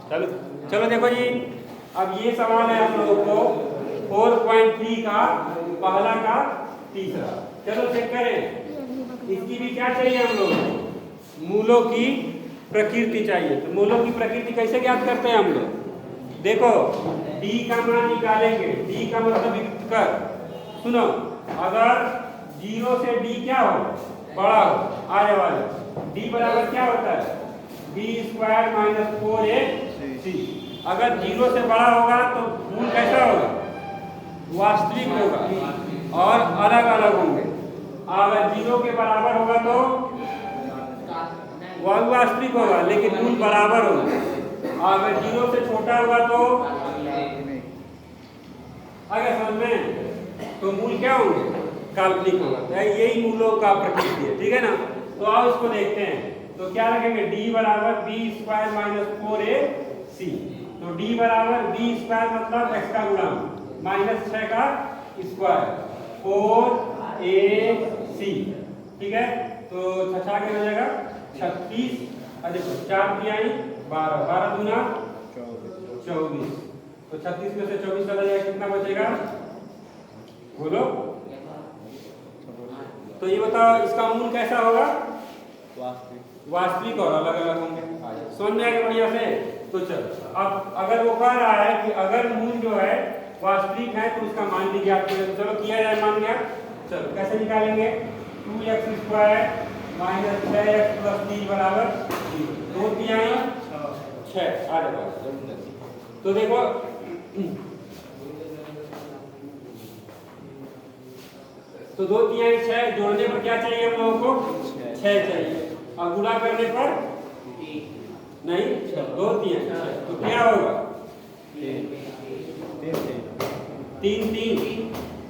चलो चलो देखो जी, अब ये सवाल है हम लोगों को 4.3 का पहला का तीसरा। चलो चेक करें, इसकी भी क्या चाहिए हम लोग को, मूलों की प्रकृति चाहिए। तो मूलों की प्रकृति कैसे ज्ञात करते हैं हम लोग? देखो d का मान निकालेंगे, d का मतलब कर, सुनो, अगर 0 से d क्या हो, बड़ा हो, आने वाला d बराबर क्या होता है, b² - 4ac। अगर 0 से बड़ा होगा तो मूल कैसा होगा, वास्तविक होगा और अलग अलग होंगे। अगर 0 के बराबर होगा तो वह वास्तविक होगा लेकिन मूल बराबर होगा। अगर 0 से छोटा होगा तो अगर समझ में, तो मूल क्या होंगे, काल्पनिक होगा। यही मूलों का प्रकृति है, ठीक है ना। तो आओ इसको देखते हैं। तो क्या रखेंगे, d बराबर b² - 4ac। तो d बराबर b² मतलब x का गुणांक -6 का स्क्वायर 4ac, ठीक है। तो 6 के हो जाएगा 36, और देखो 4 तिहाई 12, 12 दूना 24। तो 36 में से 24 चला जाएगा, कितना बचेगा, बोलो। तो ये बताओ इसका मूल कैसा होगा, वास्तविक और अलग अलग होंगे। समझ में आएगा बढ़िया से। तो चलो, अब अगर वो कह रहा है कि अगर मूल जो है वास्तविक है तो उसका मान भी ज्ञात करें। तो चलो किया जाए, मान गया। चलो कैसे निकालेंगे, 2x² - 6x + 3 बराबर 2 तिहाई 6 आ जाएगा। तो देखो तो 2 तिहाई 6 जोड़ने पर क्या चाहिए हम लोगों को, 6 चाहिए, और गुणा करने पर नहीं 2 तिहाई 6, तो क्या होगा 3 3।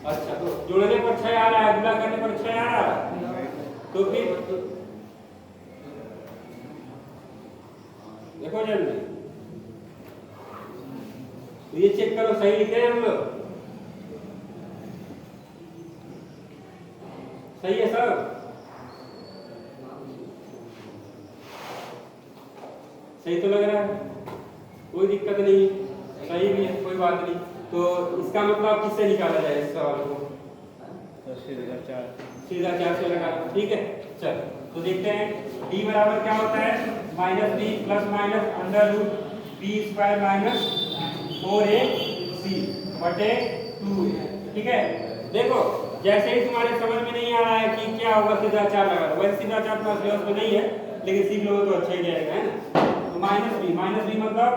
अच्छा, तो जोड़ने पर 6 आ रहा है, गुणा करने पर 6 आ रहा है, तो फिर देखो जल्दी, तो ये चेक करो सही लिखे हैं हम लोग, सही है सर। सही तो लग रहा है, कोई दिक्कत नहीं, सही भी है, कोई बात नहीं। तो इसका मतलब किससे निकाला जाए इस सवाल को, सीधा 4 से लगा, ठीक है। चल तो देखते हैं, d बराबर क्या होता है, -b ± √b² - 4ac बटे 2, ठीक है। देखो जैसे ही तुम्हारे समझ में नहीं आ रहा है कि क्या होगा, सीधा 4 लगा दो। वैसे सीधा 4 तो सिलेबस में नहीं है, लेकिन सीख लोगे तो अच्छा ही जाएगा, है ना। तो -b मतलब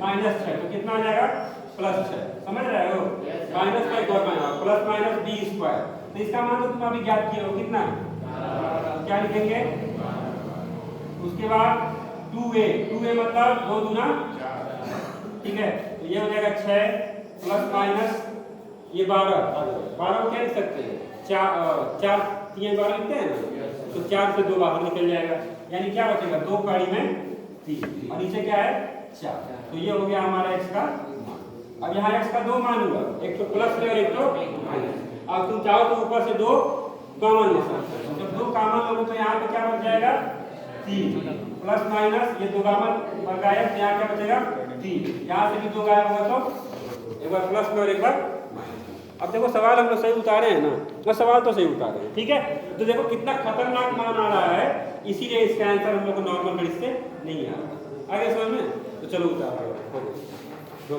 -6, तो कितना आ जाएगा, +6, समझ रहे हो, माइनस का एक और मान प्लस माइनस b²। तो इसका मान तो तुम अभी ज्ञात किए हो, कितना, क्या लिखेंगे, उसके बाद 2a मतलब 2 दूना 4, ठीक है। तो ये हो जाएगा 6 प्लस माइनस ये 12 क्या लिख सकते हैं, 4 3 12 लिखते हैं ना, तो 4 से 2 बाहर निकल जाएगा, यानी क्या बचेगा, 2 कड़ी में 3, और नीचे क्या है 4। तो ये हो गया हमारा x का मान। अब यहाँ x का 2 मान हुआ, एक तो प्लस है और एक तो माइनस। अब तुम चाहो तो ऊपर से 2 कॉमन ले सकते हो। जब 2 कॉमन लोगे तो यहाँ पे क्या बच जाएगा, 3 प्लस माइनस ये 2 कॉमन गायब, तो यहाँ क्या बचेगा 3, यहाँ से भी 2 गायब होगा तो एक बार प्लस में और एक बार माइनस। अब देखो सवाल हम लोग सही उतारे हैं ना, वो सवाल तो सही उतारे हैं, ठीक है। तो देखो कितना खतरनाक मान आ रहा है, इसीलिए इसका आंसर हम लोग को नॉर्मल गणित से नहीं आ रहा। आगे समझ में, तो चलो उतार दो।